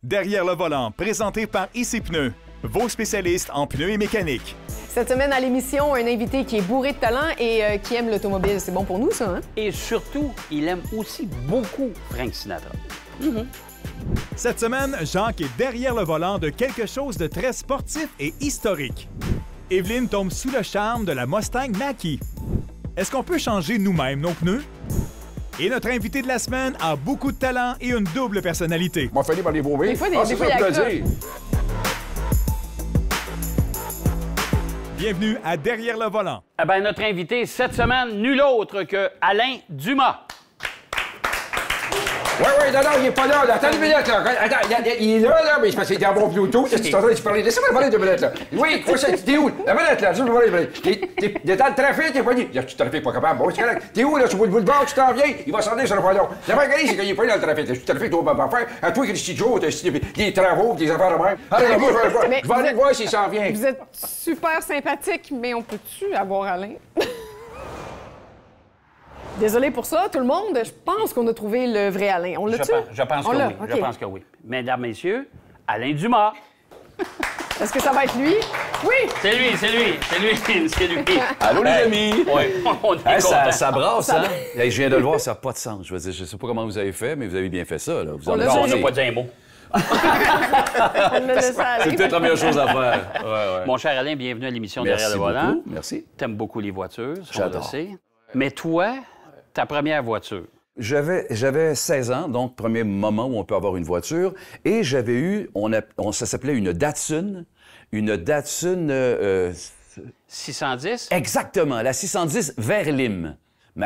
Derrière le volant, présenté par IC Pneus, vos spécialistes en pneus et mécanique. Cette semaine à l'émission, un invité qui est bourré de talent et qui aime l'automobile. C'est bon pour nous, ça, hein? Et surtout, il aime aussi beaucoup Frank Sinatra. Cette semaine, Jacques est derrière le volant de quelque chose de très sportif et historique. Evelyne tombe sous le charme de la Mustang Mach-E. Est-ce qu'on peut changer nous-mêmes nos pneus? Et notre invité de la semaine a beaucoup de talent et une double personnalité. M'a fallu parler vomir. Des fois, ça il y fait a plaisir. Bienvenue à Derrière le volant. Eh bien, notre invité cette semaine, nul autre que Alain Dumas. Oui, non, il est pas là. Attends une minute, là. Attends, il est là, mais c'est parce qu'il est en bon Bluetooth. Qu'est-ce que tu es en train de se parler? Laissez-moi parler 2 minutes, là. Oui, quoi, t'es où? La minute, là. Juste parler 2 minutes. T'es dans le trafic, t'es pas dit. Il y a du trafic pas capable. Bon, c'est correct. T'es où, là, sur le boulevard, tu t'en viens? Il va s'en aller sur le volant. La vraie c'est qu'il est pas dans le trafic. Le trafic, toi, va faire. À toi, Christy Joe, des travaux, des affaires de même. Allez, moi, je vais aller voir s'il s'en vient. Vous êtes super sympathique, mais on peut-tu avoir Alain? Désolé pour ça, tout le monde. Je pense qu'on a trouvé le vrai Alain. On l'a-tu? Je pense que oui. Okay. Je pense que oui. Mesdames, messieurs, Alain Dumas. Est-ce que ça va être lui? Oui! C'est lui. Allô, les amis! Oui, on est content. Ça brasse, hein? Hey, je viens de le voir, ça n'a pas de sens. Je veux dire, je sais pas comment vous avez fait, mais vous avez bien fait ça, là. Vous en avez Non, on sorti. n'a pas dit un mot. On l'a laissé aller. C'est peut-être la meilleure chose à faire. Ouais. Mon cher Alain, bienvenue à l'émission Merci Derrière le volant. beaucoup. Merci. T'aimes beaucoup les voitures, ça, on le J'adore. sait. Mais toi, ta première voiture, J'avais 16 ans, donc premier moment où on peut avoir une voiture, et j'avais eu, ça s'appelait une Datsun. Une Datsun... 610? exactement, la 610 Verlim. Tu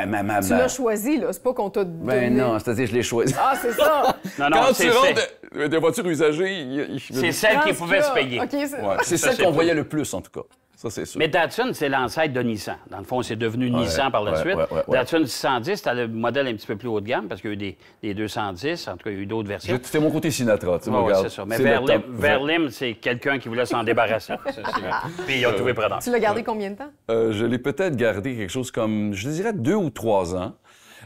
l'as choisi, là. C'est pas qu'on t'a donné. Ben non, c'est-à-dire je l'ai choisi. Ah, c'est ça! Non, Quand c'est tu rentres des voitures usagées, c'est celle qui pouvait se payer. OK, c'est... Ouais, c'est Ça, celle c'est qu'on tout. voyait le plus, en tout cas. Ça, c'est sûr. Mais Datsun, c'est l'ancêtre de Nissan. Dans le fond, c'est devenu Nissan par la suite. ouais. Datsun 610, c'était le modèle un petit peu plus haut de gamme parce qu'il y a eu des 210. En tout cas, il y a eu d'autres versions. C'était mon côté Sinatra, tu Ouais, regardes. c'est ça. Mais C'est le top. Verlim, c'est quelqu'un qui voulait s'en débarrasser. Puis il a trouvé preneur. Tu l'as gardé combien de temps? Je l'ai peut-être gardé quelque chose comme, je dirais, 2 ou 3 ans.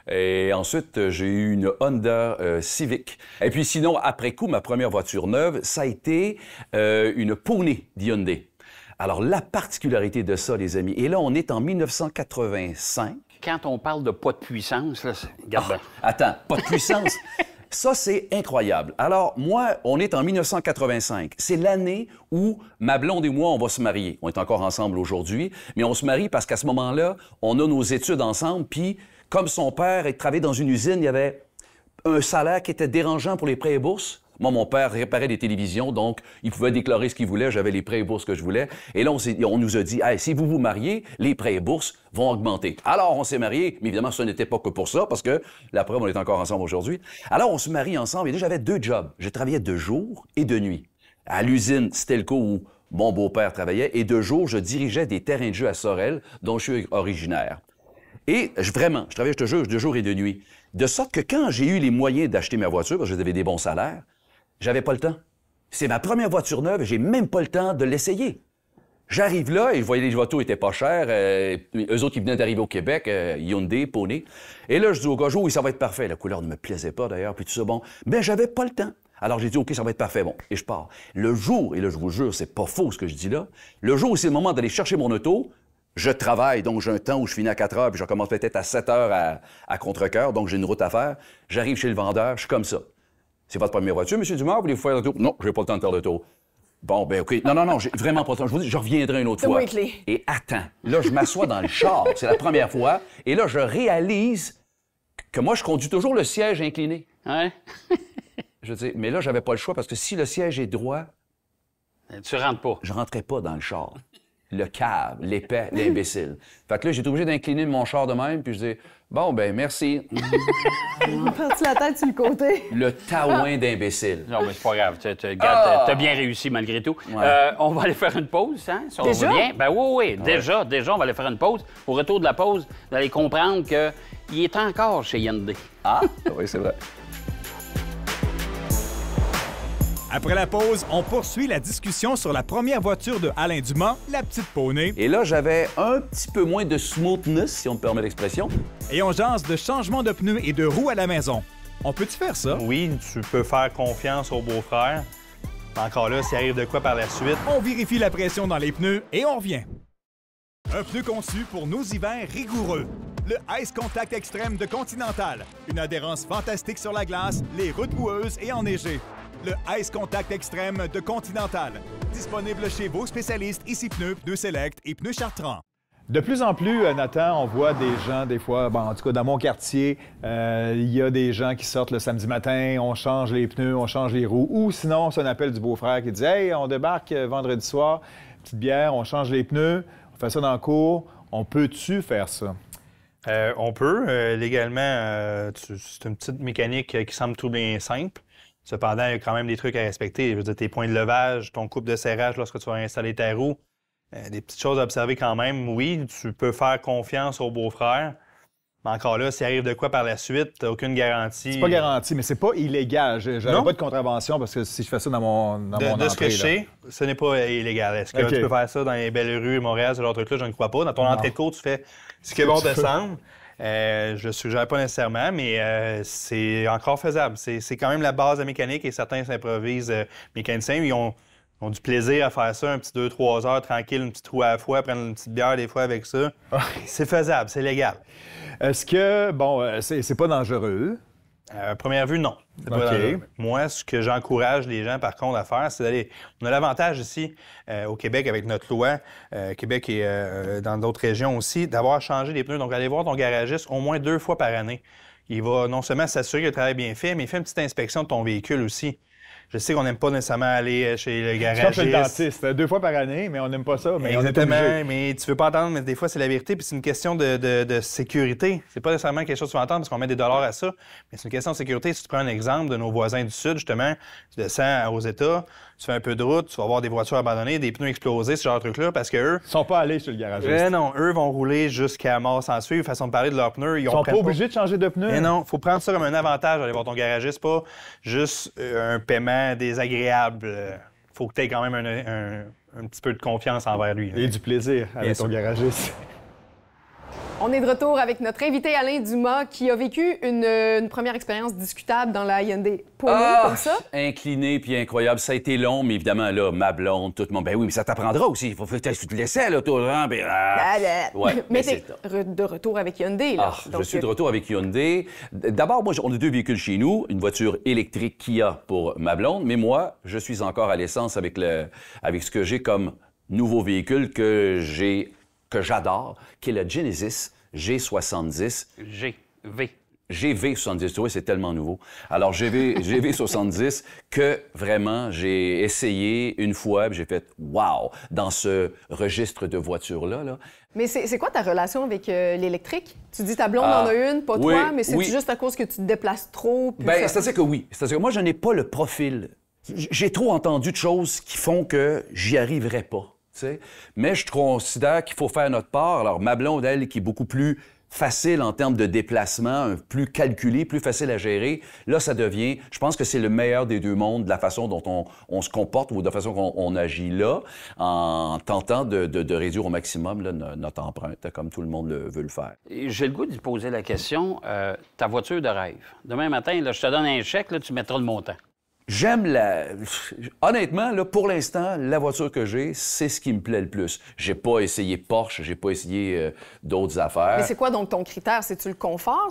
Et ensuite, j'ai eu une Honda Civic. Et puis sinon, après coup, ma première voiture neuve, ça a été une Pony d'Hyundai. Alors, la particularité de ça, les amis, et là, on est en 1985. Quand on parle de poids de puissance, là, regarde bien. Attends, pas de puissance. Ça, c'est incroyable. Alors, moi, on est en 1985. C'est l'année où ma blonde et moi, on va se marier. On est encore ensemble aujourd'hui, mais on se marie parce qu'à ce moment-là, on a nos études ensemble, puis comme son père travaillait dans une usine, il y avait un salaire qui était dérangeant pour les prêts et bourses. Moi, mon père réparait des télévisions, donc il pouvait déclarer ce qu'il voulait. J'avais les prêts et bourses que je voulais. Et là, on nous a dit, hey, si vous vous mariez, les prêts et bourses vont augmenter. Alors, on s'est mariés, mais évidemment, ce n'était pas que pour ça, parce que la preuve, on est encore ensemble aujourd'hui. Alors, on se marie ensemble, et là, j'avais 2 jobs. Je travaillais de jour et de nuit. À l'usine Stelco, où mon beau-père travaillait, et de jour, je dirigeais des terrains de jeu à Sorel, dont je suis originaire. Et vraiment, je travaillais, je te jure, de jour et de nuit. De sorte que quand j'ai eu les moyens d'acheter ma voiture, parce que j'avais des bons salaires, j'avais pas le temps. C'est ma première voiture neuve et j'ai même pas le temps de l'essayer. J'arrive là et je voyais les voitures étaient pas chères. Eux autres qui venaient d'arriver au Québec, Hyundai, Pony. Et là, je dis au gars, oui, ça va être parfait. La couleur ne me plaisait pas d'ailleurs, puis tout ça, bon. Mais j'avais pas le temps. Alors j'ai dit, OK, ça va être parfait, bon. Et je pars. Le jour, et là, je vous jure, c'est pas faux ce que je dis là, le jour où c'est le moment d'aller chercher mon auto, je travaille, donc j'ai un temps où je finis à 4 heures, puis je recommence peut-être à 7 heures à contre-cœur, donc j'ai une route à faire. J'arrive chez le vendeur, je suis comme ça. C'est votre première voiture, M. Dumas, voulez-vous faire le tour? Non, j'ai pas le temps de faire le tour. Bon, ben OK. Non, j'ai vraiment pas le temps. Je vous dis, je reviendrai une autre fois. Donne-moi les clés. Et attends, là, je m'assois dans le char, c'est la première fois, et là, je réalise que moi, je conduis toujours le siège incliné. Hein? Je dis, mais là, j'avais pas le choix, parce que si le siège est droit, Tu rentres pas. je rentrais pas dans le char. Le cave, l'épais, l'imbécile. Fait que là, j'ai été obligé d'incliner mon char de même, puis je dis, bon, ben merci. Prends-tu la tête sur le côté? Le taouin d'imbécile. Non, mais c'est pas grave. T'as bien réussi malgré tout. Ouais. On va aller faire une pause, hein? Si on Déjà? revient. Ben oui. Déjà, on va aller faire une pause. Au retour de la pause, vous allez comprendre qu'il est encore chez Hyundai. Ah, oui, c'est vrai. Après la pause, on poursuit la discussion sur la première voiture de Alain Dumas, la petite Poney, Et là, j'avais un petit peu moins de smoothness, si on me permet l'expression. et on jase de changement de pneus et de roues à la maison. On peut-tu faire ça? Oui, tu peux faire confiance au beau-frère. Encore là, s'il arrive de quoi par la suite. On vérifie la pression dans les pneus et on revient. Un pneu conçu pour nos hivers rigoureux. Le Ice Contact Extreme de Continental. Une adhérence fantastique sur la glace, les routes boueuses et enneigées. Le Ice Contact Extreme de Continental. Disponible chez vos spécialistes Ici Pneus, Pneus Select et Pneus Chartrand. De plus en plus, Nathan, on voit des gens, des fois, en tout cas dans mon quartier, il y a des gens qui sortent le samedi matin, on change les pneus, on change les roues. Ou sinon, c'est un appel du beau-frère qui dit « Hey, on débarque vendredi soir, petite bière, on change les pneus, on fait ça dans le cours. » On peut-tu faire ça? On peut. Légalement, c'est une petite mécanique qui semble tout bien simple. Cependant, il y a quand même des trucs à respecter. Je veux dire, tes points de levage, ton couple de serrage lorsque tu vas installer ta roue. Des petites choses à observer quand même. Oui, tu peux faire confiance au beau-frère. Mais encore là, s'il arrive de quoi par la suite, tu n'as aucune garantie. C'est pas garanti, mais c'est pas illégal. J'aurais pas de contravention parce que si je fais ça dans mon entrée... De ce que je sais, ce n'est pas illégal. Est-ce que tu peux faire ça dans les belles rues, Montréal, ce genre de truc-là? Je ne crois pas. Dans ton entrée de cours, tu fais ce qui est bon te semble. Je ne suggère pas nécessairement, mais c'est encore faisable. C'est quand même la base de la mécanique et certains s'improvisent mécaniciens. Ils ont du plaisir à faire ça, un petit 2-3 heures tranquille, une petite roue à la fois, prendre une petite bière des fois avec ça. C'est faisable, c'est légal. Est-ce que, c'est pas dangereux? À première vue, non. C'est pas dangereux. Moi, ce que j'encourage les gens, par contre, à faire, c'est d'aller... On a l'avantage ici, au Québec, avec notre loi, Québec et dans d'autres régions aussi, d'avoir changé les pneus. Donc, aller voir ton garagiste au moins 2 fois par année. Il va non seulement s'assurer que le travail est bien fait, mais il fait une petite inspection de ton véhicule aussi. Je sais qu'on n'aime pas nécessairement aller chez le garagiste. C'est comme le dentiste, 2 fois par année, mais on n'aime pas ça. Mais exactement, mais tu veux pas entendre, mais des fois, c'est la vérité, puis c'est une question de sécurité. C'est pas nécessairement quelque chose que tu vas entendre parce qu'on met des dollars à ça, mais c'est une question de sécurité. Si tu prends un exemple de nos voisins du Sud, justement, tu descends aux États, tu fais un peu de route, tu vas voir des voitures abandonnées, des pneus explosés, ce genre de trucs-là, parce qu'eux... Ils sont pas allés chez le garagiste. Non, eux vont rouler jusqu'à mort sans suivre, façon de parler de leurs pneus. Ils sont pas obligés de changer de pneus. Mais non, il faut prendre ça comme un avantage d'aller voir ton garagiste, pas juste un paiement désagréable. Faut que tu aies quand même un petit peu de confiance envers lui. Et du plaisir avec ton garagiste. On est de retour avec notre invité Alain Dumas qui a vécu une première expérience discutable dans la Hyundai Polo, comme ça. Incliné puis incroyable. Ça a été long, mais évidemment, là, ma blonde, tout le monde. Ben oui, mais ça t'apprendra aussi. Il faut que tu te laisses, là, tout le temps. Ouais, mais t'es de retour avec Hyundai, là. Donc, je suis de retour avec Hyundai. D'abord, moi, on a 2 véhicules chez nous. Une voiture électrique Kia pour ma blonde, mais moi, je suis encore à l'essence avec ce que j'ai comme nouveau véhicule que j'adore, qui est le Genesis G70. GV70, oui, c'est tellement nouveau. Alors, GV70 que vraiment, j'ai essayé une fois, puis j'ai fait « wow » dans ce registre de voitures-là. Là. Mais c'est quoi ta relation avec l'électrique? Tu dis ta blonde en a une, pas toi, mais c'est juste à cause que tu te déplaces trop? Bien, c'est-à-dire que oui. C'est-à-dire que moi, je n'ai pas le profil. J'ai trop entendu de choses qui font que j'y arriverai pas. T'sais. Mais je considère qu'il faut faire notre part. Alors, ma blonde, elle, qui est beaucoup plus facile en termes de déplacement, plus calculé, plus facile à gérer, là, ça devient... Je pense que c'est le meilleur des 2 mondes, de la façon dont on se comporte ou de la façon qu'on agit là, en tentant de réduire au maximum là, notre empreinte, comme tout le monde veut le faire. J'ai le goût de lui poser la question, ta voiture de rêve. Demain matin, là, je te donne un chèque, là, tu mettras le montant. Honnêtement, là, pour l'instant, la voiture que j'ai, c'est ce qui me plaît le plus. J'ai pas essayé Porsche, j'ai pas essayé d'autres affaires. Mais c'est quoi donc ton critère? C'est-tu le confort?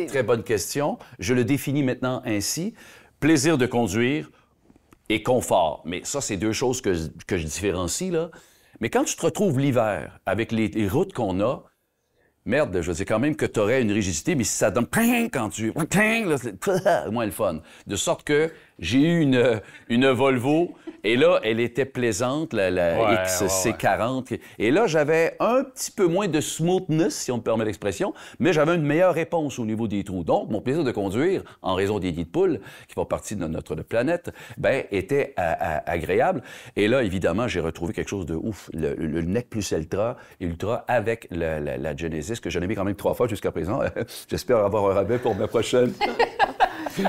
Très bonne question. Je le définis maintenant ainsi. Plaisir de conduire et confort. Mais ça, c'est 2 choses que je différencie, là. Mais quand tu te retrouves l'hiver avec les routes qu'on a, merde, je sais quand même que tu aurais une rigidité, mais si ça donne quand tu... c'est moins le fun. De sorte que j'ai eu une Volvo, et là, elle était plaisante, la XC40. Et là, j'avais un petit peu moins de smoothness, si on me permet l'expression, mais j'avais une meilleure réponse au niveau des trous. Donc, mon plaisir de conduire, en raison des nids de poules, qui font partie de notre planète, était agréable. Et là, évidemment, j'ai retrouvé quelque chose de ouf. Le Nec Plus Ultra avec la Genesis, que j'en ai mis quand même 3 fois jusqu'à présent. J'espère avoir un rabais pour ma prochaine.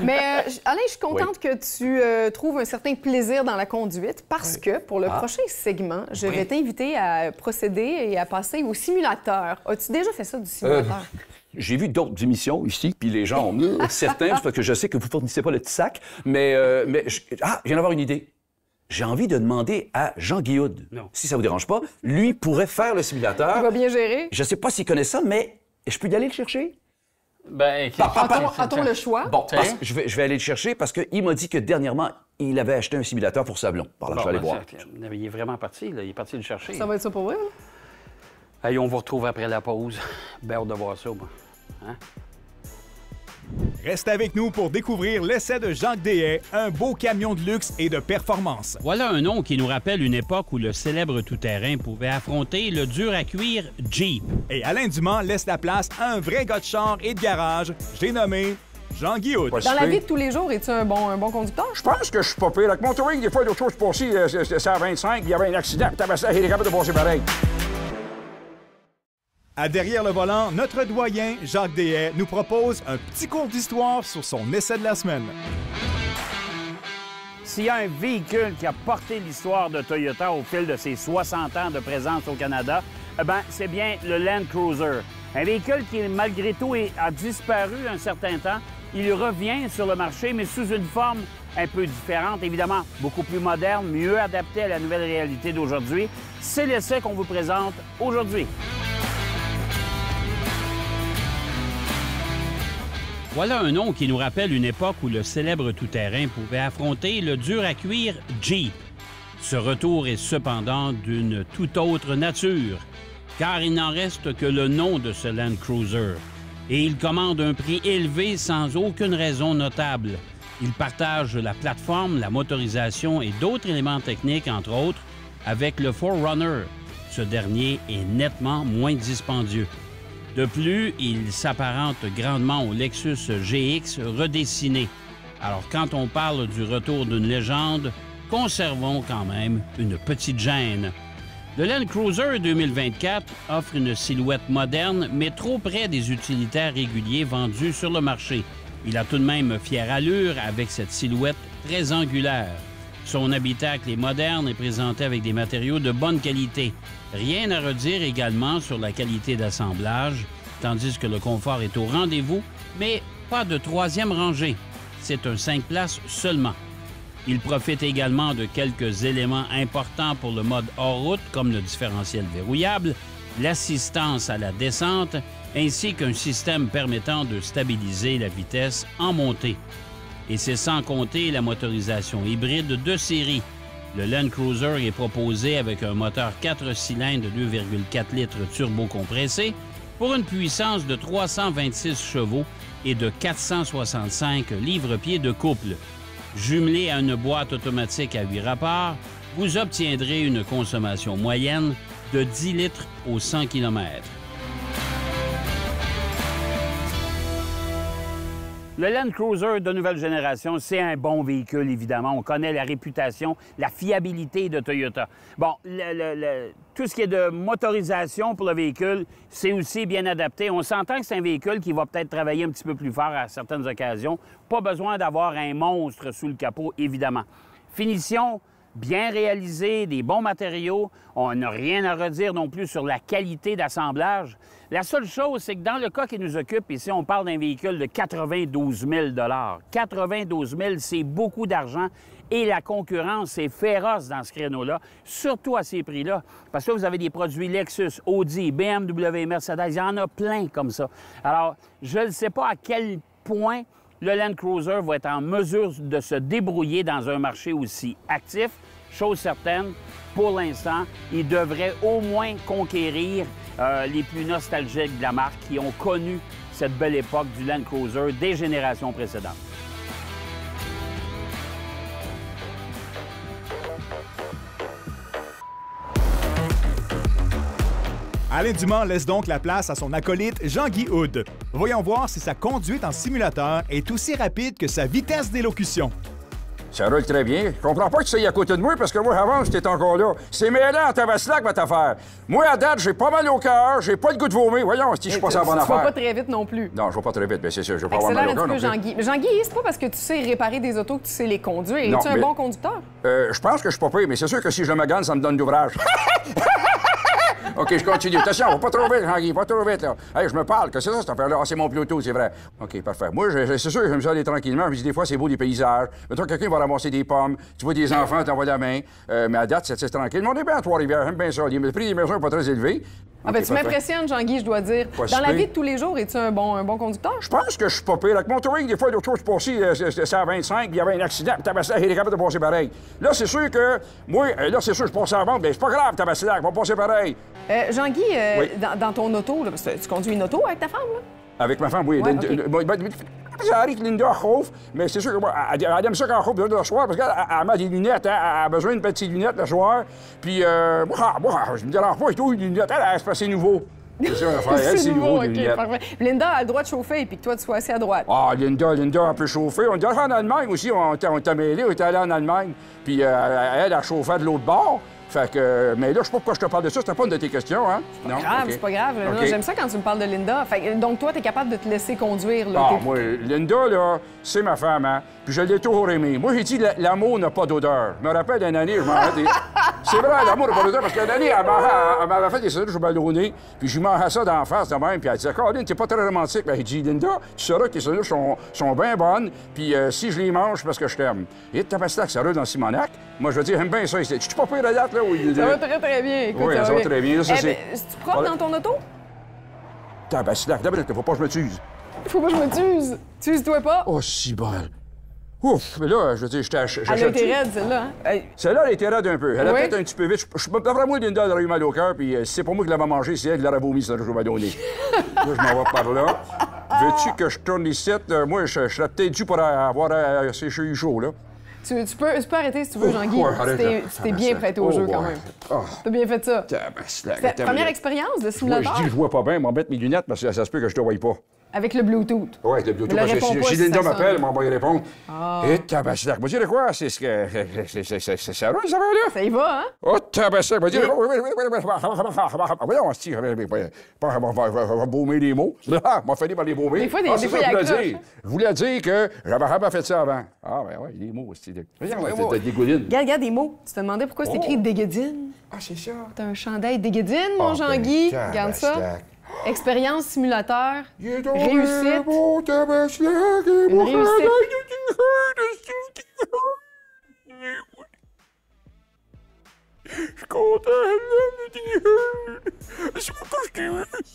Mais Alain, je suis contente que tu trouves un certain plaisir dans la conduite parce que pour le prochain segment, je vais t'inviter à procéder et à passer au simulateur. As-tu déjà fait ça du simulateur? J'ai vu d'autres émissions ici, puis les gens ont mis certains, parce que je sais que vous ne fournissez pas le petit sac, mais je viens d'avoir une idée. J'ai envie de demander à Jean-Guy Hood, si ça vous dérange pas, lui pourrait faire le simulateur. Il va bien gérer. Je sais pas s'il connaît ça, mais je peux y aller le chercher? Ben, A-t-on le choix? Bon, je vais aller le chercher parce qu'il m'a dit que dernièrement, il avait acheté un simulateur pour sa blonde. Par là, je vais aller voir. Il est vraiment parti, là. Il est parti le chercher. Ça va être ça pour vrai, là? Allez, on vous retrouve après la pause. Ben, hâte de voir ça, moi. Hein? Reste avec nous pour découvrir l'essai de Jacques Deshaies, un beau camion de luxe et de performance. Voilà un nom qui nous rappelle une époque où le célèbre tout-terrain pouvait affronter le dur à cuire Jeep. Et Alain Dumas laisse la place à un vrai gars de char et de garage. J'ai nommé Jean-Guy Hood. Dans la vie de tous les jours, es-tu un bon conducteur? Je pense que je suis pas pire. Avec mon touring, des fois, d'autres choses passées, c'est à 25, il y avait un accident, puis il est capable de passer pareil. À Derrière le volant, notre doyen, Jacques Deshaies, nous propose un petit cours d'histoire sur son essai de la semaine. S'il y a un véhicule qui a porté l'histoire de Toyota au fil de ses 60 ans de présence au Canada, c'est bien le Land Cruiser. Un véhicule qui, malgré tout, a disparu un certain temps. Il revient sur le marché, mais sous une forme un peu différente, évidemment, beaucoup plus moderne, mieux adaptée à la nouvelle réalité d'aujourd'hui. C'est l'essai qu'on vous présente aujourd'hui. Voilà un nom qui nous rappelle une époque où le célèbre tout-terrain pouvait affronter le dur à cuire Jeep. Ce retour est cependant d'une toute autre nature, car il n'en reste que le nom de ce Land Cruiser. Et il commande un prix élevé sans aucune raison notable. Il partage la plateforme, la motorisation et d'autres éléments techniques, entre autres, avec le 4Runner. Ce dernier est nettement moins dispendieux. De plus, il s'apparente grandement au Lexus GX redessiné. Alors, quand on parle du retour d'une légende, conservons quand même une petite gêne. Le Land Cruiser 2024 offre une silhouette moderne, mais trop près des utilitaires réguliers vendus sur le marché. Il a tout de même fière allure avec cette silhouette très angulaire. Son habitacle est moderne et présenté avec des matériaux de bonne qualité. Rien à redire également sur la qualité d'assemblage, tandis que le confort est au rendez-vous, mais pas de troisième rangée. C'est un 5 places seulement. Il profite également de quelques éléments importants pour le mode hors-route, comme le différentiel verrouillable, l'assistance à la descente, ainsi qu'un système permettant de stabiliser la vitesse en montée. Et c'est sans compter la motorisation hybride de série. Le Land Cruiser est proposé avec un moteur 4 cylindres de 2,4 litres turbo-compressé pour une puissance de 326 chevaux et de 465 livres-pieds de couple. Jumelé à une boîte automatique à 8 rapports, vous obtiendrez une consommation moyenne de 10 litres au 100 km. Le Land Cruiser de nouvelle génération, c'est un bon véhicule, évidemment. On connaît la réputation, la fiabilité de Toyota. Bon, tout ce qui est de motorisation pour le véhicule, c'est aussi bien adapté. On s'entend que c'est un véhicule qui va peut-être travailler un petit peu plus fort à certaines occasions. Pas besoin d'avoir un monstre sous le capot, évidemment. Finition bien réalisée, des bons matériaux. On n'a rien à redire non plus sur la qualité d'assemblage. La seule chose, c'est que dans le cas qui nous occupe, ici, on parle d'un véhicule de 92 000 92 000 c'est beaucoup d'argent et la concurrence est féroce dans ce créneau-là, surtout à ces prix-là. Parce que vous avez des produits Lexus, Audi, BMW, Mercedes, il y en a plein comme ça. Alors, je ne sais pas à quel point le Land Cruiser va être en mesure de se débrouiller dans un marché aussi actif. Chose certaine, pour l'instant, il devrait au moins conquérir les plus nostalgiques de la marque qui ont connu cette belle époque du Land Cruiser des générations précédentes. Alain Dumas laisse donc la place à son acolyte Jean-Guy Hood. Voyons voir si sa conduite en simulateur est aussi rapide que sa vitesse d'élocution. Ça roule très bien. Je comprends pas que tu sois à côté de moi parce que moi, avant, j'étais encore là. C'est mêlant en tabaslac, votre affaire. Moi, à date, j'ai pas mal au cœur, j'ai pas le goût de vomir. Voyons, si je suis pas à la bonne affaire. Tu vas pas très vite non plus. Non, je vais pas très vite, mais c'est sûr, je vais pas avoir mal au cœur non plus. Jean-Guy. Mais Jean-Guy, c'est pas parce que tu sais réparer des autos que tu sais les conduire. Es-tu un bon conducteur? Je pense que je suis pas pire, mais c'est sûr que si je me gagne, ça me donne d'ouvrage. OK, je continue. Attention, pas trop vite, Jean-Guy, pas trop vite, là. Hey, je me parle, que c'est ça, cette affaire-là? Ah, c'est mon Bluetooth, c'est vrai. OK, parfait. Moi, c'est sûr que j'aime ça aller tranquillement. Je me dis, des fois, c'est beau, des paysages. Mettons, quelqu'un va ramasser des pommes. Tu vois des enfants, t'envoies la main. Mais à date, c'est tranquille. Mais on est bien à Trois-Rivières, j'aime bien ça. Le prix des maisons n'est pas très élevé. Ah ben, tu m'impressionnes, Jean-Guy, je dois dire. Dans la vie de tous les jours, es-tu un bon conducteur? Je pense que je suis pas pire. Avec mon touring, des fois, l'autre fois, je suis passé, c'était à 25, il y avait un accident, puis Tabaslac, il est capable de passer pareil. Là, c'est sûr que, moi, là, c'est sûr, je passe à la vente, mais c'est pas grave, Tabaslac, on va passer pareil. Jean-Guy, Oui. dans ton auto, là, parce que tu conduis une auto avec ta femme, là? Avec ma femme, oui. Ouais, Ça arrive que Linda chauffe, mais c'est sûr que moi, elle aime ça quand elle chauffe le soir, parce qu'elle met des lunettes, hein, elle a besoin de petites lunettes le soir. Puis, moi, je me dérange pas et tout, les lunettes, elle se passe nouveau. C'est ça l'affaire, elle, c'est nouveau, les lunettes. Parfait. Linda a le droit de chauffer et puis que toi, tu sois assis à droite. Ah, Linda, elle peut chauffer. On était en Allemagne aussi, on était mêlés, on était allés en Allemagne. Puis, elle a chauffé de l'autre bord. Fait que, mais là, je sais pas pourquoi je te parle de ça, c'était pas une de tes questions, hein? Non? Grave, c'est pas grave. OK. Non, j'aime ça quand tu me parles de Linda. Fait que, donc, toi, t'es capable de te laisser conduire, là. Ah, moi, Linda, là, c'est ma femme, hein? Puis je l'ai toujours aimée. Moi, j'ai dit, l'amour n'a pas d'odeur. Je me rappelle d'une année, je m'en rappelle. C'est vrai, l'amour n'a pas d'odeur, parce qu'une année, elle m'avait fait des sandwichs au ballonné, puis je lui mangeais ça d'en face de même, puis elle disait, Caroline, t'es pas très romantique. Ben, j'ai dit, Linda, tu sauras que tes sandwichs sont bien bonnes, puis si je les mange, c'est parce que je t'aime. Et Tabaslac, ça roule dans Simonac. Moi, je veux dire, j'aime bien ça. Tu suis pas pire à date, là, où il Ça va très bien. Écoute, oui, ça va très bien. Là, ça, c'est-tu propre dans ton auto? Tabaslac, d'abord, faut pas que je me tue. Faut pas que je me tuse. Tuse-toi pas. Oh, si bol. Ouf, mais là, je veux dire, j'achète. Elle a été raide, celle-là. Hein? Celle-là, elle a été raide un peu. Elle a Oui. peut-être un petit peu vite. D'après moi, Linda, elle aurait eu mal au cœur, puis si c'est pas moi qui l'avais mangé, c'est elle qui l'aurait vomi, ça, je vais donner. Là, je m'en vais par là. Veux-tu que je tourne ici? Moi, je serais peut-être dû pour avoir séché chaud, là. Tu peux arrêter si tu veux, Jean-Guy. Ouais, arrête, Tu t'es bien prêté au jeu, quand même. T'as bien fait ça. Tabaslac. Première expérience de Moi, simulateur? je dis que je vois pas bien, m'embête mes lunettes, parce que ça se peut que je te voie pas. Avec le Bluetooth. Oui, le Bluetooth, Mais là, parce que réponds pas si si Linda ça m'appelle, sonne. on va y répondre. Et tabaslac. Moi, dire quoi? C'est ce que. C'est roule, ça va, là? Ça y va, hein? Oh, tabaslac. Moi, dire. Voyons, si, on va baumer les mots. Ah, m'a fallu par les baumer. Des fois, il y c'est a ça que je voulais accroche, dire. Je voulais dire que j'avais jamais fait ça avant. Ah, ben oui, les mots, c'est. Voyons, t'as des goulines. Regarde des mots. Tu te demandais pourquoi c'est écrit Déguedine. Ah, c'est ça. T'as un chandail Déguedine, mon Ah, Jean-Guy. ben, Regarde ça. tabaslac. Expérience simulateur. Il est donc Réussite. beau, tabaslac, et Une mon réussite. chandail Je suis content, c'est pourquoi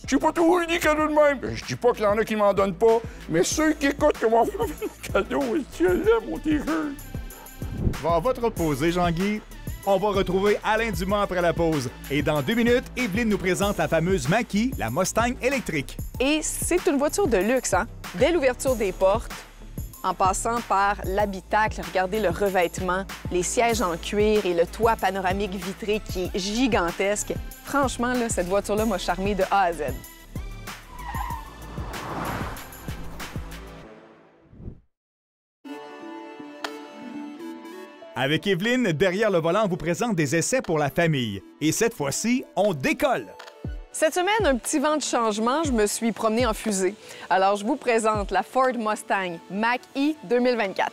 je pas toujours eu des cadeaux de même. Je dis pas qu'il y en a qui m'en donnent pas, mais ceux qui écoutent comment faire des cadeaux, tu l'aimes, mon t-shirt. Bon, on va te reposer, Jean-Guy. On va retrouver Alain Dumas après la pause. Et dans 2 minutes, Evelyne nous présente la fameuse Mach-E, la Mustang électrique. Et c'est une voiture de luxe, hein? Dès l'ouverture des portes, en passant par l'habitacle, regardez le revêtement, les sièges en cuir et le toit panoramique vitré qui est gigantesque. Franchement, là, cette voiture-là m'a charmé de A à Z. Avec Evelyne, derrière le volant, on vous présente des essais pour la famille. Et cette fois-ci, on décolle! Cette semaine, un petit vent de changement, je me suis promenée en fusée. Alors, je vous présente la Ford Mustang Mach-E 2024.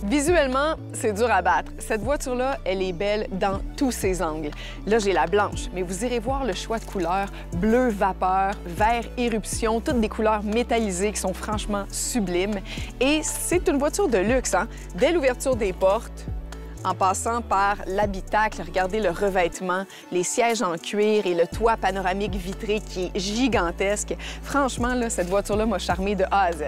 Visuellement, c'est dur à battre. Cette voiture-là, elle est belle dans tous ses angles. Là, j'ai la blanche, mais vous irez voir le choix de couleurs. Bleu vapeur, vert éruption, toutes des couleurs métallisées qui sont franchement sublimes. Et c'est une voiture de luxe, hein? Dès l'ouverture des portes, en passant par l'habitacle, regardez le revêtement, les sièges en cuir et le toit panoramique vitré qui est gigantesque. Franchement, là, cette voiture-là m'a charmé de A à Z.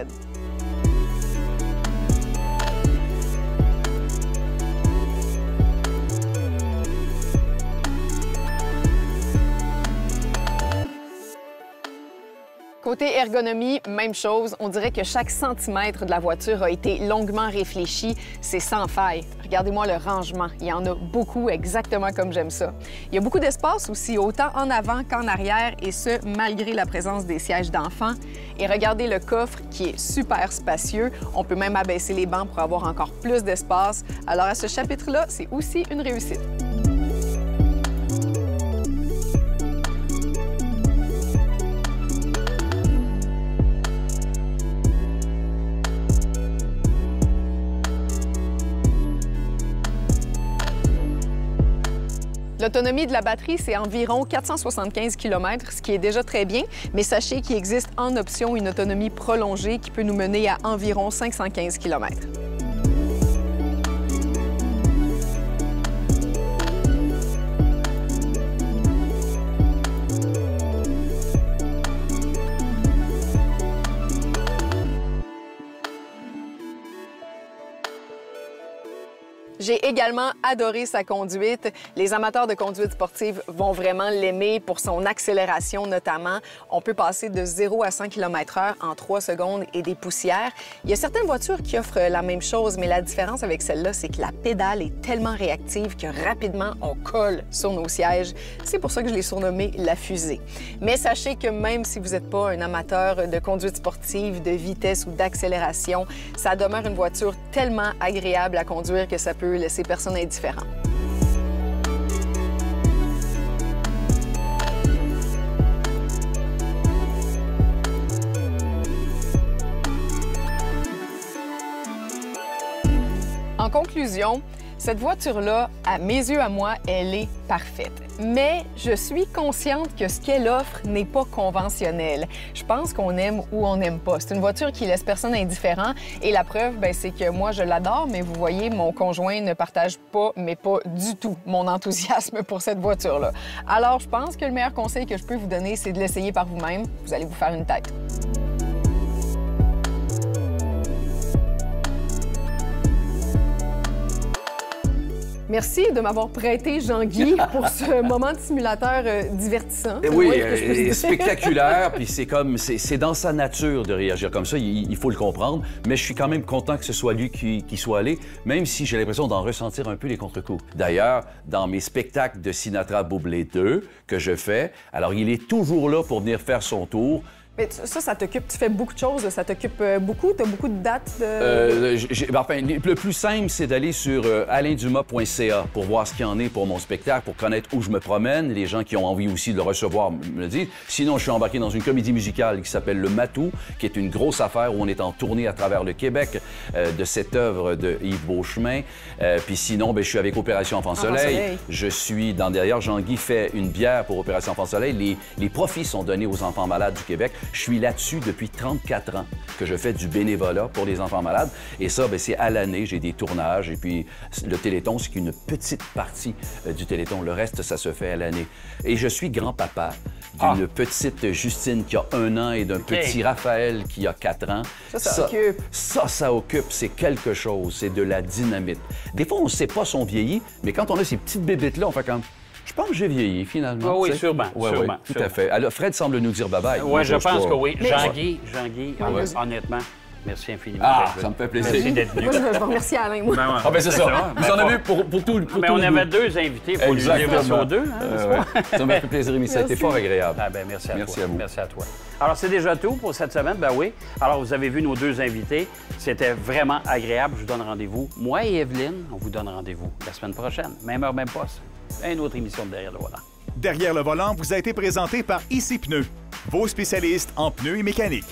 Côté ergonomie, même chose. On dirait que chaque centimètre de la voiture a été longuement réfléchi. C'est sans faille. Regardez-moi le rangement. Il y en a beaucoup, exactement comme j'aime ça. Il y a beaucoup d'espace aussi, autant en avant qu'en arrière, et ce, malgré la présence des sièges d'enfants. Et regardez le coffre qui est super spacieux. On peut même abaisser les bancs pour avoir encore plus d'espace. Alors à ce chapitre-là, c'est aussi une réussite. L'autonomie de la batterie, c'est environ 475 km, ce qui est déjà très bien, mais sachez qu'il existe en option une autonomie prolongée qui peut nous mener à environ 515 km. J'ai également adoré sa conduite. Les amateurs de conduite sportive vont vraiment l'aimer pour son accélération notamment. On peut passer de 0 à 100 km/h en 3 secondes et des poussières. Il y a certaines voitures qui offrent la même chose, mais la différence avec celle-là, c'est que la pédale est tellement réactive que rapidement, on colle sur nos sièges. C'est pour ça que je l'ai surnommée la fusée. Mais sachez que même si vous n'êtes pas un amateur de conduite sportive, de vitesse ou d'accélération, ça demeure une voiture tellement agréable à conduire que ça peut laisser personne indifférent. En conclusion, cette voiture-là, à mes yeux à moi, elle est parfaite. Mais je suis consciente que ce qu'elle offre n'est pas conventionnel. Je pense qu'on aime ou on n'aime pas. C'est une voiture qui laisse personne indifférent. Et la preuve, c'est que moi, je l'adore, mais vous voyez, mon conjoint ne partage pas, mais pas du tout, mon enthousiasme pour cette voiture-là. Alors, je pense que le meilleur conseil que je peux vous donner, c'est de l'essayer par vous-même. Vous allez vous faire une tête. Merci de m'avoir prêté Jean-Guy pour ce moment de simulateur divertissant. Oui, spectaculaire, puis c'est dans sa nature de réagir comme ça, il faut le comprendre, mais je suis quand même content que ce soit lui qui soit allé, même si j'ai l'impression d'en ressentir un peu les contre-coups. D'ailleurs, dans mes spectacles de Sinatra Bublé 2 que je fais, alors il est toujours là pour venir faire son tour. Mais ça t'occupe, tu fais beaucoup de choses, ça t'occupe beaucoup, tu as beaucoup de dates de... Enfin, le plus simple, c'est d'aller sur alaindumas.ca pour voir ce qu'il y en est pour mon spectacle, pour connaître où je me promène. Les gens qui ont envie aussi de le recevoir me le disent. Sinon, je suis embarqué dans une comédie musicale qui s'appelle Le Matou, qui est une grosse affaire où on est en tournée à travers le Québec de cette œuvre de Yves Beauchemin. Puis sinon, je suis avec Opération Enfant Soleil. Je suis d'ailleurs, Jean-Guy fait une bière pour Opération Enfant Soleil. Les profits sont donnés aux enfants malades du Québec. Je suis là-dessus depuis 34 ans que je fais du bénévolat pour les enfants malades. Et ça, c'est à l'année. J'ai des tournages. Et puis, le Téléthon, c'est qu'une petite partie du Téléthon. Le reste, ça se fait à l'année. Et je suis grand-papa d'une petite Justine qui a 1 an et d'un petit Raphaël qui a 4 ans. Ça occupe. Ça occupe. C'est quelque chose. C'est de la dynamite. Des fois, on ne sait pas si on vieillit, mais quand on a ces petites bébites-là, on fait comme... Je pense que j'ai vieilli, finalement. Oui, sûrement. Sûrement. Tout à fait. Alors, Fred semble nous dire bye-bye. Oui, je pense que oui. Jean-Guy, honnêtement, merci infiniment. Ça me fait plaisir. Merci d'être venu. Moi, je vais remercier Alain, moi. C'est ça. Vous en avez vu pour tout. Mais on avait 2 invités pour lui dire merci aux 2. Ça m'a fait plaisir, Rémi. Ça a été fort agréable. Merci à toi. Merci à vous. Merci à toi. Alors, c'est déjà tout pour cette semaine. Oui. Alors, vous avez vu nos 2 invités. C'était vraiment agréable. Je vous donne rendez-vous. Moi et Evelyne, on vous donne rendez-vous la semaine prochaine. Même heure, même poste. Une autre émission de Derrière le volant. Derrière le volant vous a été présenté par IC Pneus, vos spécialistes en pneus et mécanique.